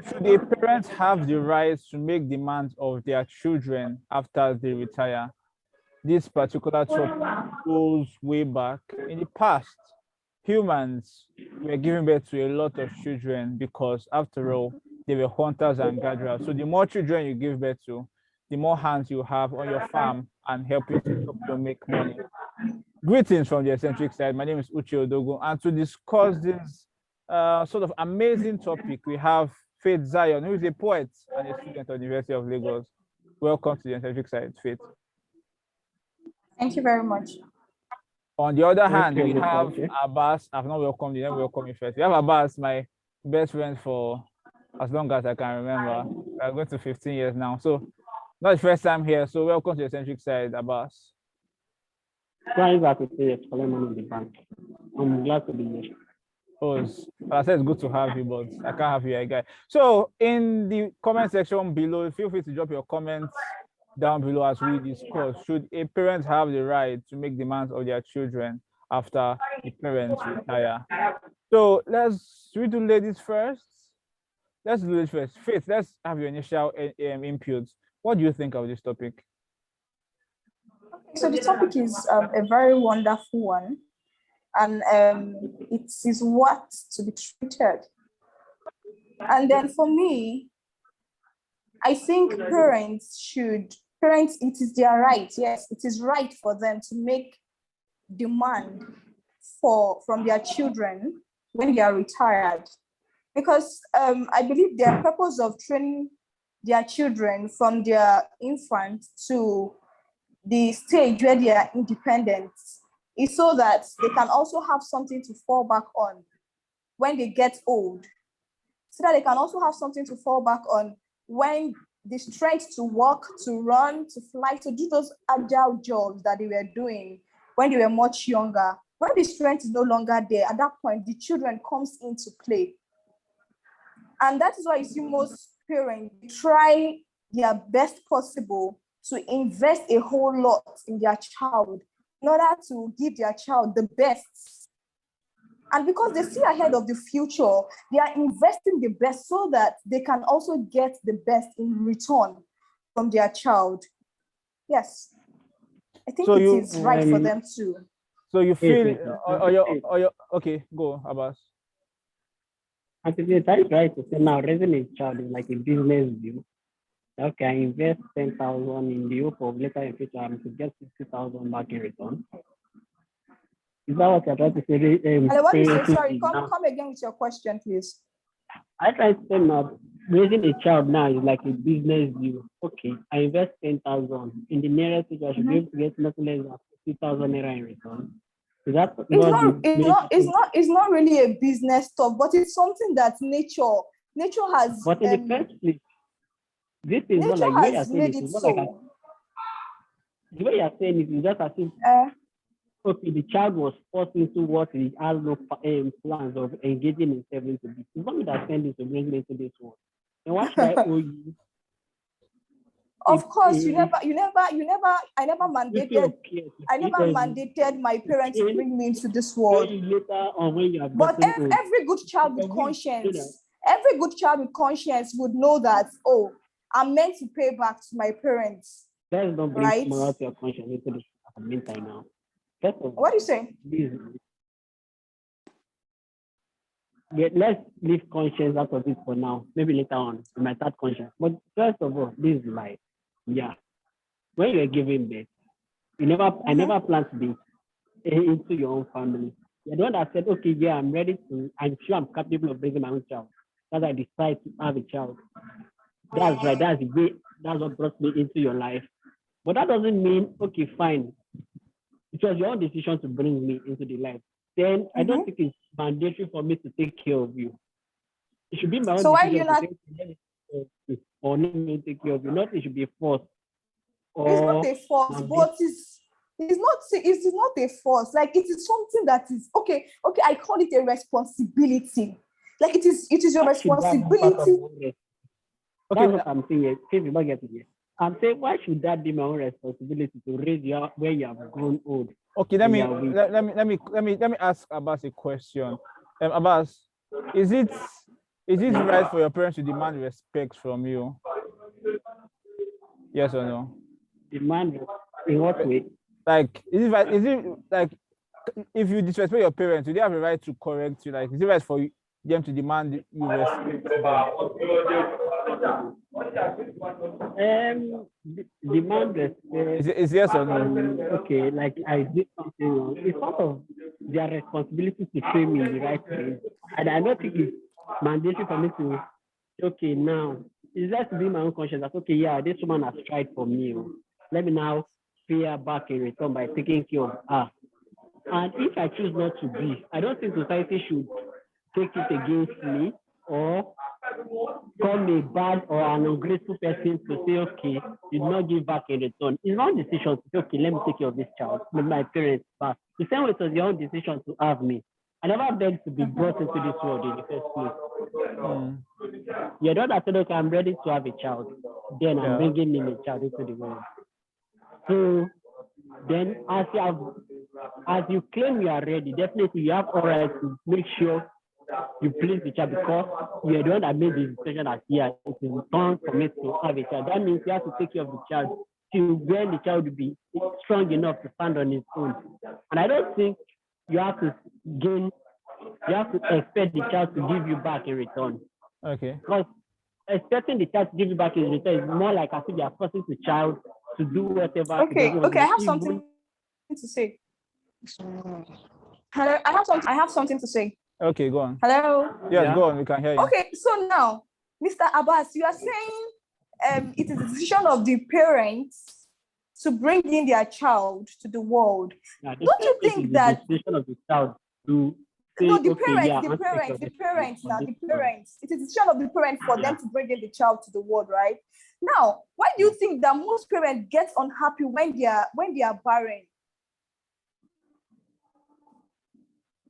Should a parent have the right to make demands of their children after they retire? This particular topic goes way back. In the past, humans were giving birth to a lot of children because, after all, they were hunters and gatherers. So the more children you give birth to, the more hands you have on your farm and help you make money. Greetings from the Eccentric Side. My name is Uche Odogo, and to discuss this sort of amazing topic, we have Faith Zion, who is a poet and a student of the University of Lagos. Welcome to the Eccentric Side, Faith. Thank you very much. On the other hand, we have Abass. I've not welcomed you. Let me welcome you first. We have Abass, my best friend for as long as I can remember. I'm going to 15 years now. So, not the first time here. So, welcome to the Eccentric Side, Abass. Trying to pay money in the bank. I'm glad to be here. Oh, I said it's good to have you, but I can't have you again. So, in the comment section below, feel free to drop your comments down below as we discuss. Should a parent have the right to make demands of their children after the parents retire? So, should we do ladies first? Let's do ladies first. Faith, let's have your initial input. What do you think of this topic? So the topic is a very wonderful one, and it is what to be treated. And then for me, I think parents, it is their right. Yes, it is right for them to make demand from their children when they are retired. Because I believe their purpose of training their children from their infant to the stage where they are independent is so that they can also have something to fall back on when they get old. So that they can also have something to fall back on when the strength to walk, to run, to fly, to do those agile jobs that they were doing when they were much younger. When the strength is no longer there, at that point, the children comes into play. And that is why you see most parents try their best possible to invest a whole lot in their child in order to give their child the best. And because they see ahead of the future, they are investing the best so that they can also get the best in return from their child. Yes, I think it is right for them too. So you feel, okay, go, Abass. I think that's right to say now raising a child is like a business view. Okay, I invest 10,000 in the hope of later in future I'm to get 60,000 back in return. Is that what you're trying to say? What do you say? Sorry, come again with your question, please. I try to say now, raising a child now is like a business view. Okay, I invest 10,000 in the nearest future. I should be able to get nothing less than 50,000 naira in return. Is that it's not really a business talk, but it's something that nature has. But in the first place, this is not like where you're saying it. It's not like the way you're saying it is just as if okay, the child was forced into what he has no plans of engaging himself into this. It's not me that sent this to bring me into this world. And why should I owe you? Of course, I never mandated my parents to bring me into this world. But every good child with conscience would know that, oh, I'm meant to pay back to my parents. Let's not bring morality or conscience into this at the meantime now. What do you say? Let's leave conscience out of it for now. Maybe later on, we might start conscience. But first of all, this is life. Yeah. When you're giving birth, I never planned to be into your own family. You're the one that said, okay, yeah, I'm sure I'm capable of raising my own child. That's why I decided to have a child. That's right. That's what brought me into your life. But that doesn't mean, okay, fine. It was your own decision to bring me into the life. Then I don't think it's mandatory for me to take care of you. It should be my own decision to take care of you or not me take care of you. Not it should be forced. It's not a force, but it's not a force. Like it is something that is okay. I call it a responsibility. Like it is your responsibility. Okay, what I'm saying is, I'm saying, why should that be my own responsibility to raise you up where you have grown old? Okay, let me ask Abass a question. Abass, is it Is it right for your parents to demand respect from you? Yes or no? Demand in what way? Like, is it right? Is it like if you disrespect your parents, do they have a right to correct you? Like, is it right for them to demand you respect them? Demand respect. Is yes or no? Okay, like I did something wrong. It's part of their responsibility to train me in the right way. And I don't think it's mandatory for me to okay now. It's just to be my own conscience that okay, yeah, this woman has tried for me. Let me now pay her back in return by taking care of her. And if I choose not to be, I don't think society should take it against me or call me bad or an ungrateful person to say, okay, you did not give back in return. It's my own decision to say, okay, let me take care of this child, with my parents back. The same way it was your own decision to have me. I never begged to be brought into this world in the first place. You're not that said, okay, I'm ready to have a child. Then I'm bringing in a child into the world. So then as you claim you are ready, definitely you have all right to make sure you please the child because you're the one that made the decision that yeah, it is time for me to have a child. That means you have to take care of the child till when the child will be strong enough to stand on his own. And I don't think you have to expect the child to give you back in return. Okay. Because expecting the child to give you back in return is more like as if you are forcing the child to do whatever. Okay, I have something to say. Hello, I have something to say. Okay, go on. Hello. Yes, go on. We can hear you. Okay, so now, Mr. Abass, you are saying it is the decision of the parents to bring in their child to the world. Yeah, don't you think that the decision of the child to say, no, the okay, parents, yeah, the parents, it is the decision of the parents for them to bring in the child to the world, right? Now, why do you think that most parents get unhappy when they are barren?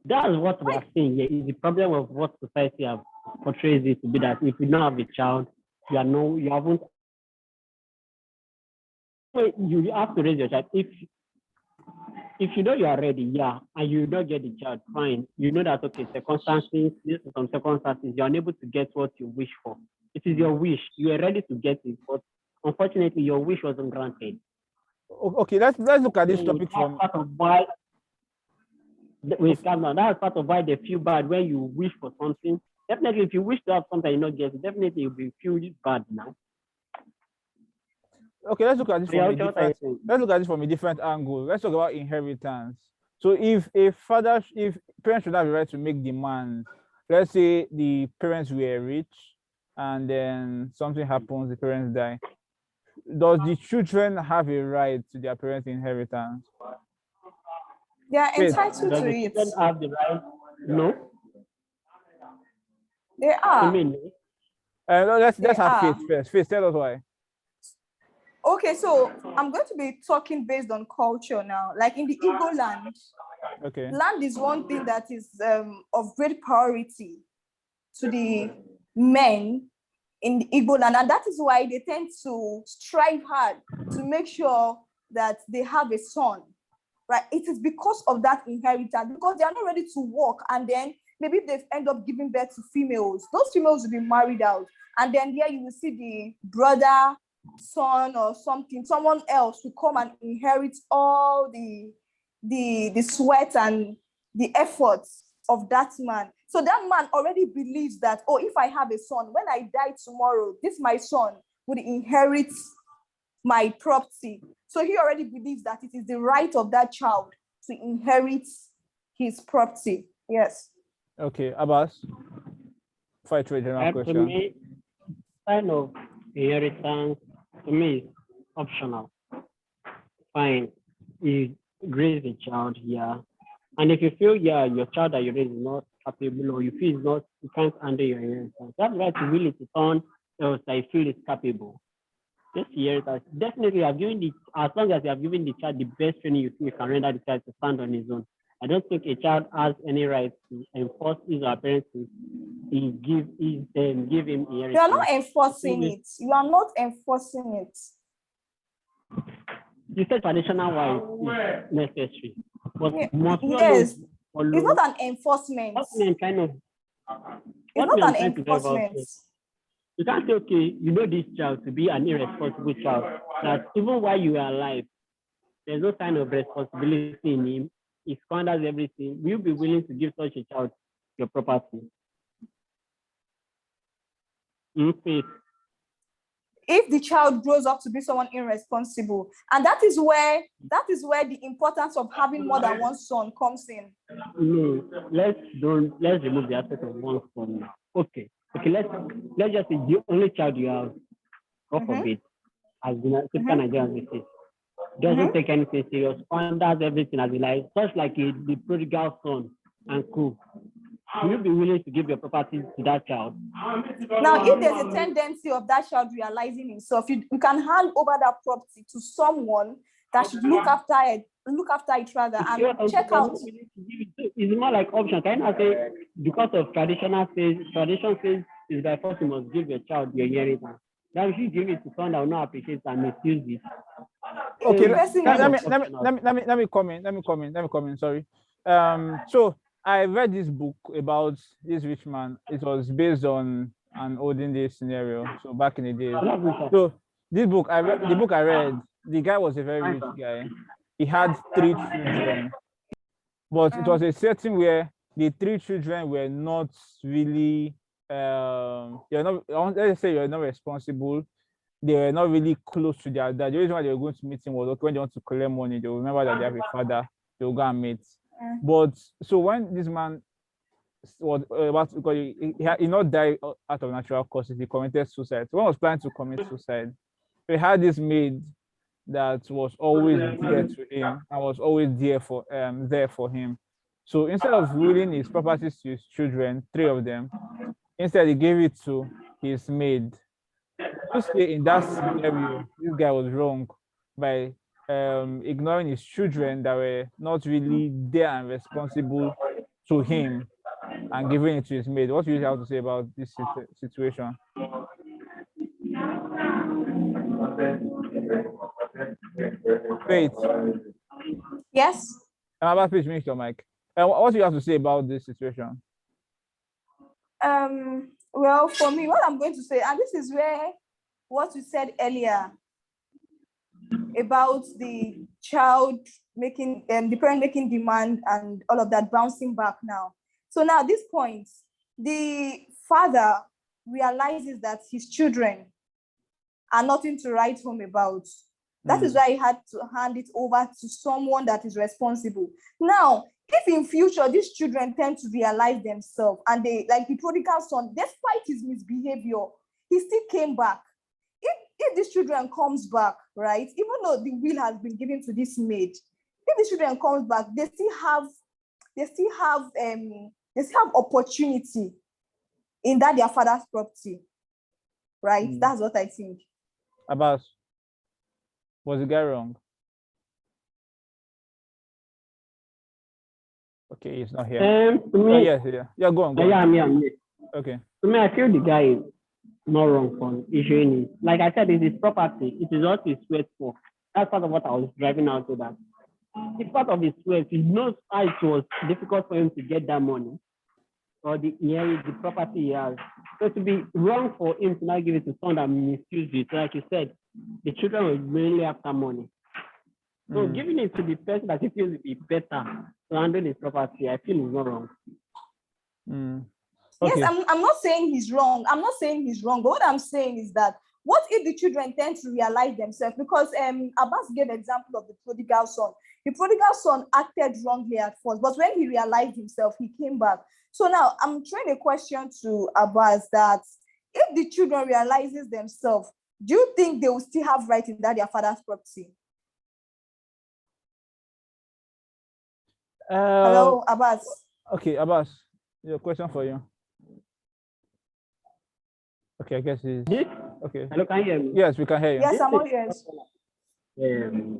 That's what we are saying here. Is the problem of what society have portrays it to be that if you don't have a child, you haven't. You have to raise your child. If you know you are ready, yeah, and you don't get the child, fine. You know that okay, some circumstances, you're unable to get what you wish for. It is your wish. You are ready to get it, but unfortunately, your wish wasn't granted. Okay, let's look at this topic from. Part of why. That's part of why they feel bad when you wish for something. Definitely, if you wish to have something you not get it, definitely you'll be feel bad now. Okay, let's look at this from a different angle. Let's talk about inheritance. So if parents should have the right to make demands, let's say the parents were rich and then something happens, the parents die. Does the children have a right to their parents' inheritance? They are entitled to it. They have the right. No. They are. I mean, let's have Faith first. Faith, tell us why. Okay, so I'm going to be talking based on culture now. Like in the Igbo land, land is one thing that is of great priority to the men in the Igbo land, and that is why they tend to strive hard to make sure that they have a son. Right? It is because of that inheritance, because they are not ready to work, and then maybe if they end up giving birth to females, those females will be married out, and then there you will see the brother, son, or someone else will come and inherit all the sweat and the efforts of that man. So that man already believes that, oh, if I have a son, when I die tomorrow, my son would inherit my property. So he already believes that it is the right of that child to inherit his property. Yes. Okay, Abass. Fight to a general question. To me, kind of inheritance to me is optional. Fine, you raise a child, yeah. And if you feel, yeah, your child that you raise is not capable, or you feel you can't handle your inheritance, that's right to will it on else that you feel is capable. This year, definitely, as long as you have given the child the best training you think you can render the child to stand on his own. I don't think a child has any right to enforce his or parents to give him inheritance. You are not enforcing it. You are not enforcing it. You said traditional wise is necessary, but yes, it's not an enforcement. Kind of It's what not I'm an trying to drive out enforcement. is, you can't say, okay, you know this child to be an irresponsible child, that even while you are alive, there's no sign of responsibility in him. He squanders everything. Will you be willing to give such a child your property? Faith. If the child grows up to be someone irresponsible, and that is where the importance of having more than one son comes in. No, let's remove the aspect of one son now. Okay, let's just say the only child you have, God forbid, has been a typical Nigerian mistake. Doesn't take anything serious, squanders everything as he likes, just like the prodigal son and cool. Will you be willing to give your property to that child? Now, if there's a tendency of that child realizing himself, you can hand over that property to someone that should look after it rather, and check out. It's more like option. Can I say, because of tradition says is by force you must give your child your inheritance. Now if you give it to someone that will not appreciate and misuse this. Okay, let me comment. Sorry. So I read this book about this rich man. It was based on an olden days scenario. So back in the day. So this book I read, the guy was a very rich guy. He had 3 children, but it was a setting where the 3 children were not really let's say you're not responsible. They were not really close to their dad. The reason why they were going to meet him was when they want to collect money, they will remember that they have a father, they will go and meet. But so when this man was about to, he not died out of natural causes, he committed suicide. So when he was planning to commit suicide, he had this maid that was always dear to him and was always there for him. So instead of willing his properties to his children, 3 of them, instead he gave it to his maid. To say in that scenario, this guy was wrong by ignoring his children that were not really there and responsible to him and giving it to his maid. What do you have to say about this situation? Faith. Yes. Abass, please mute your mic. What do you have to say about this situation? Well, for me, what I'm going to say, and this is where what you said earlier about the child making the parent making demand and all of that bouncing back now. So now at this point, the father realizes that his children are nothing to write home about. That is why he had to hand it over to someone that is responsible. Now, if in future these children tend to realize themselves and they, like the prodigal son, despite his misbehavior, he still came back. If these children comes back, right, even though the will has been given to this maid, if the children comes back, they still have opportunity in that their father's property, right? That's what I think. Abass, was the guy wrong? Okay, he's not here. Yes, yeah, go on. Yeah, I'm here. Okay. To me, I feel the guy is not wrong for issuing it. Like I said, it's his property. It is what he sweat for. That's part of what I was driving out to that. It's part of his sweat. He knows how it was difficult for him to get that money or the property he has. So to be wrong for him to not give it to someone that misused it, like you said, the children were mainly after money. So giving it to the person that he feels would be better to handle his property, I feel is not wrong. Okay. Yes, I'm not saying he's wrong. But what I'm saying is that what if the children tend to realize themselves? Because Abass gave example of the prodigal son. The prodigal son acted wrongly at first, but when he realized himself, he came back. So now I'm throwing a question to Abass that if the children realizes themselves, do you think they will still have right in that their father's property? Hello, Abass. Okay, Abass, your question for you. Okay, I guess it's okay. Hello, can you hear me? Yes, we can hear you. Yes, I'm all yours.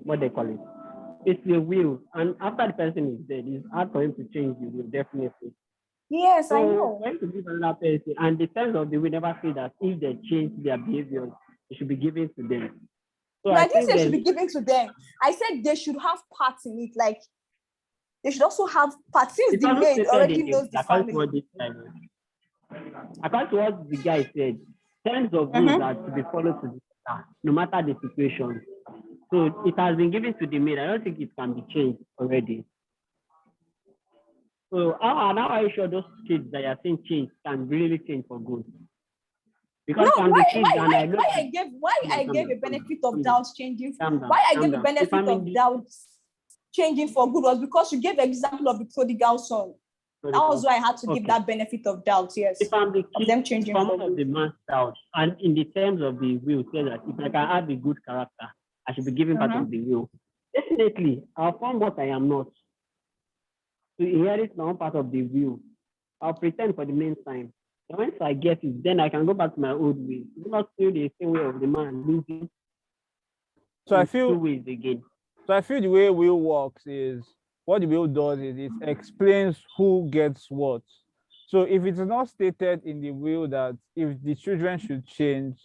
What they call it? It's the will, and after the person is dead, it's hard for him to change the will, definitely. Yes, So I know. when to give another person, and the terms of the will never say that if they change their behavior, it should be given to them. So no, I didn't say it should be given to them. I said they should have parts in it. Like they should also have parts since the maid already knows the family. according to what the guy said, terms of rules are to be followed to the letter, no matter the situation. So it has been given to the maid. I don't think it can be changed already. So how are you sure those kids that you are saying change can really change for good? Because No, from the kids, and I know why I gave a benefit of doubt changing. calm down, Why I calm gave a down. benefit of doubt changing for good was because you gave example of the prodigal son. That was why I had to give that benefit of doubt. Yes. If I'm the kid, of them changing from for of the good. man's child, and in the terms of the will, say that if I can have a good character, I should be given part of the will. Definitely, I'll form what I am not. To inherit my own part of the will, I'll pretend for the meantime. And once I get it, then I can go back to my old way. Do not feel the same way of the man losing. So I feel two ways again. So I feel the way will works is what the will does is it explains who gets what. So if it's not stated in the will that if the children should change,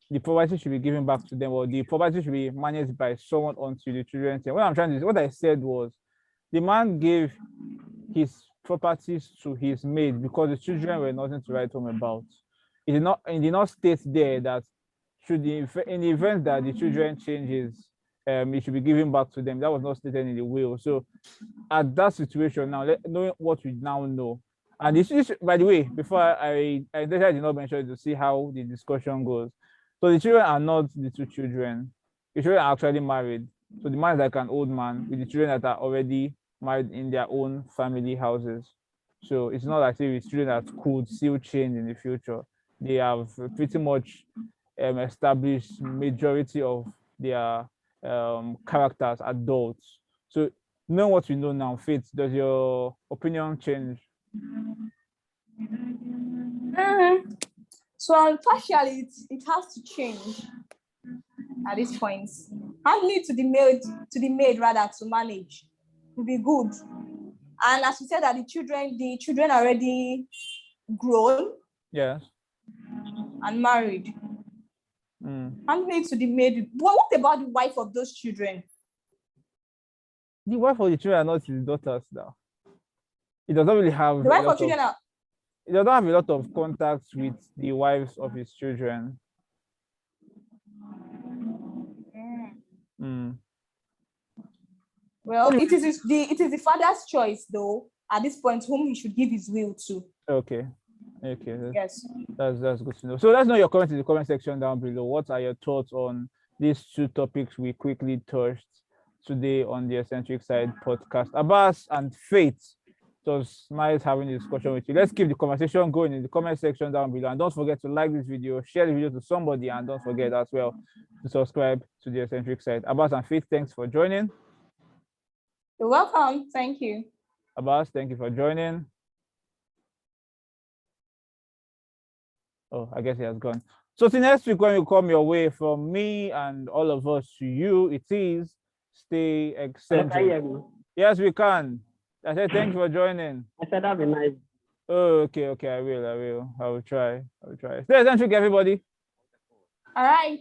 the property should be given back to them, or the property should be managed by someone until the children change. What I said was the man gave his properties to his maid because the children were nothing to write home about. It did not state there that in the event that the children changes, it should be given back to them. That was not stated in the will. So at that situation now, knowing what we now know, and this is, by the way, before I did not mention it to see how the discussion goes. So the children are not the two children. The children are actually married. So the man is like an old man with the children that are already married in their own family houses. So it's not like it's children that could still change in the future. They have pretty much established majority of their characters, adults. So knowing what we know now, Faith, does your opinion change? So partially, it has to change at this point. Handing it to the maid rather to manage will be good. And as you said that the children are already grown. Yes. And married. Handing it to the maid. What about the wife of those children? The wife of the children are not his daughters now. He does not really have the wife of children are. He does not have a lot of contacts with the wives of his children. Well, it is the father's choice, though, at this point, whom he should give his will to. Okay. Yes. That's good to know. So let's know your comments in the comment section down below. What are your thoughts on these two topics we quickly touched today on the Eccentric Side podcast? Abass and Faith, it was nice having a discussion with you. Let's keep the conversation going in the comment section down below. And don't forget to like this video, share the video to somebody, and don't forget as well to subscribe to the Eccentric Side. Abass and Faith, thanks for joining. You're welcome. Thank you. Abass, thank you for joining. Oh, I guess he has gone. So till next week, when you come your way from me and all of us to you, it is stay eccentric. Yes, we can. I said thank you for joining. I said that'd be nice. Oh, okay. I will try. Stay eccentric, everybody. All right.